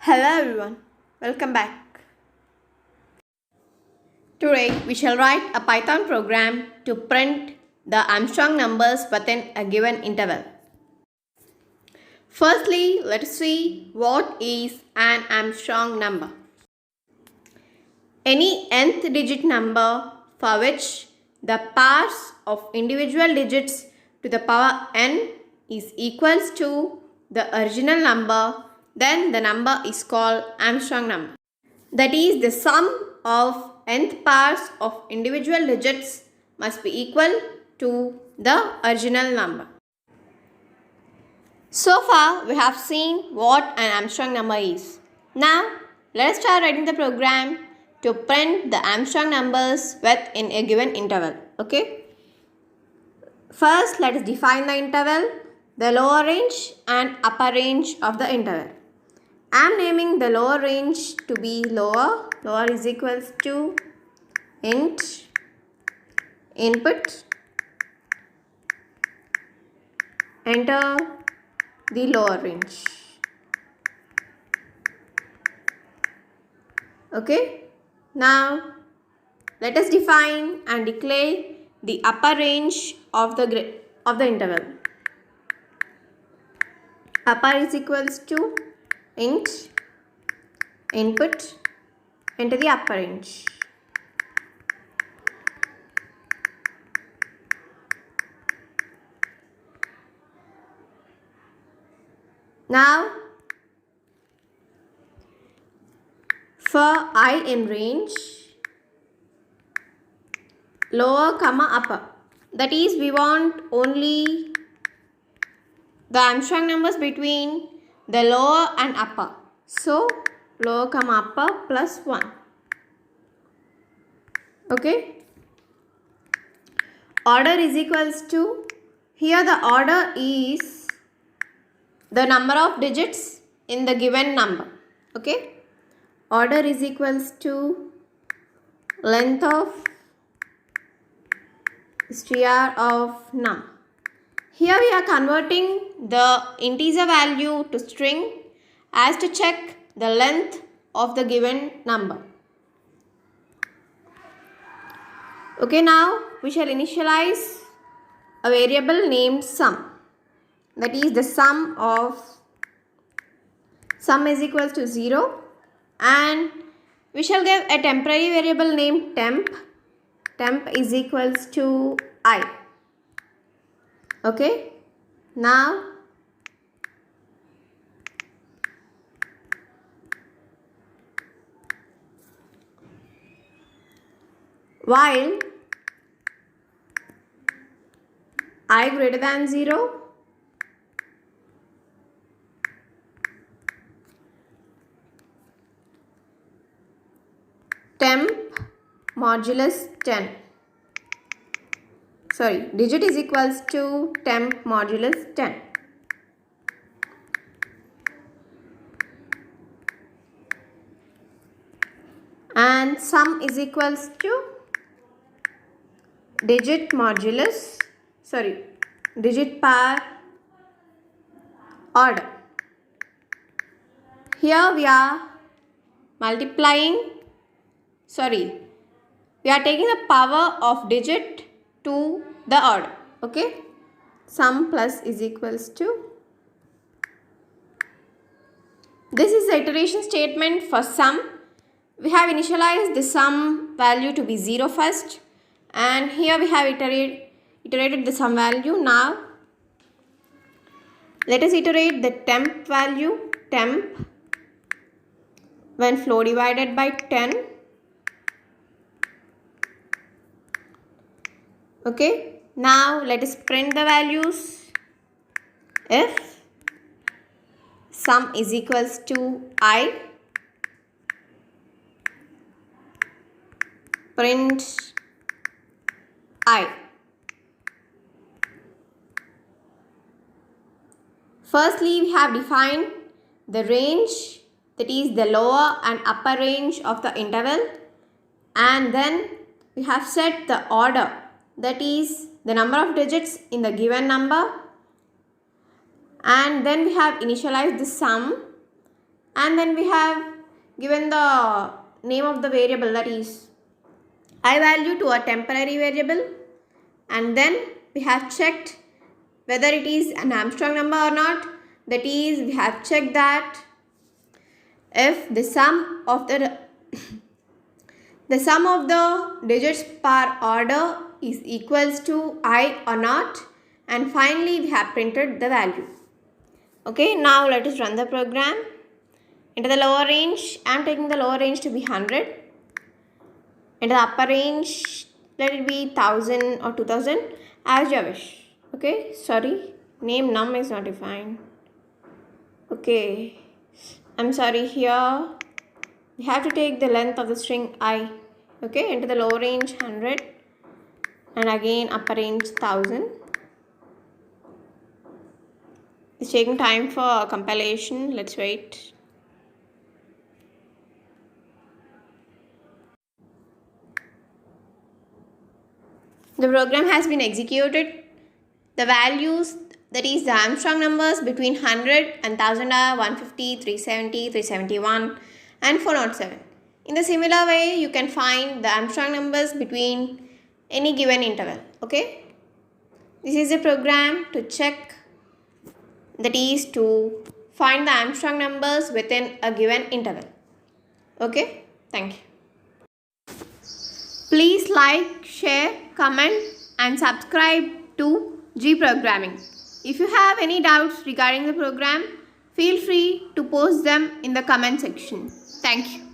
Hello everyone, welcome back. Today we shall write a Python program to print the Armstrong numbers within a given interval. Firstly, let us see what is an Armstrong number. Any nth digit number for which the powers of individual digits to the power n is equals to the original number, then the number is called Armstrong number. That is, the sum of nth powers of individual digits must be equal to the original number. So far, we have seen what an Armstrong number is. Now, let us start writing the program to print the Armstrong numbers within a given interval. Okay. First, let us define the interval, the lower range and upper range of the interval. I am naming the lower range to be lower. Lower is equals to int input. Enter the lower range. Okay. Now let us define and declare the upper range of the interval. Upper is equals to int input, enter the upper range. Now for I in range, lower comma upper, that is we want only the Armstrong numbers between the lower and upper. So lower comma upper plus 1. Okay. Order is equals to, here the order is the number of digits in the given number. Okay. Order is equals to length of str of num. Here we are converting the integer value to string as to check the length of the given number. Okay, now we shall initialize a variable named sum. That is, the sum is equals to 0, and we shall give a temporary variable named temp. Temp is equals to I. Okay. Now while I greater than 0, temp modulus 10. Sorry, digit is equals to temp modulus 10. And sum is equals to digit power order. Here we are we are taking the power of digit to the order. Okay. Sum plus is equals to, this is the iteration statement for sum. We have initialized the sum value to be 0 first, and here we have iterated the sum value. Now let us iterate the temp value. Temp when flow divided by 10. Okay. Now let us print the values. If sum is equals to I, print I. Firstly, we have defined the range, that is the lower and upper range of the interval, and then we have set the order, that is the number of digits in the given number, and then we have initialized the sum and then we have given the name of the variable, that is I value, to a temporary variable, and then we have checked whether it is an Armstrong number or not. That is, we have checked that if the sum of the digits per order is equals to I or not, and finally we have printed the value. Okay, now let us run the program. Into the lower range, I am taking the lower range to be 100. Into the upper range, let it be 1000 or 2000 as you wish. Okay, sorry, name num is not defined. Okay, I'm sorry, here we have to take the length of the string I. Okay, into the lower range 100 and again upper range 1000. It's taking time for compilation. Let's wait. The program has been executed. The values, that is the Armstrong numbers between 100 and 1000 are 150, 370, 371 and 407. In the similar way, you can find the Armstrong numbers between any given interval. Okay. This is a program to check, that is to find the Armstrong numbers within a given interval. Okay. Thank you. Please like, share, comment and subscribe to G Programming. If you have any doubts regarding the program, feel free to post them in the comment section. Thank you.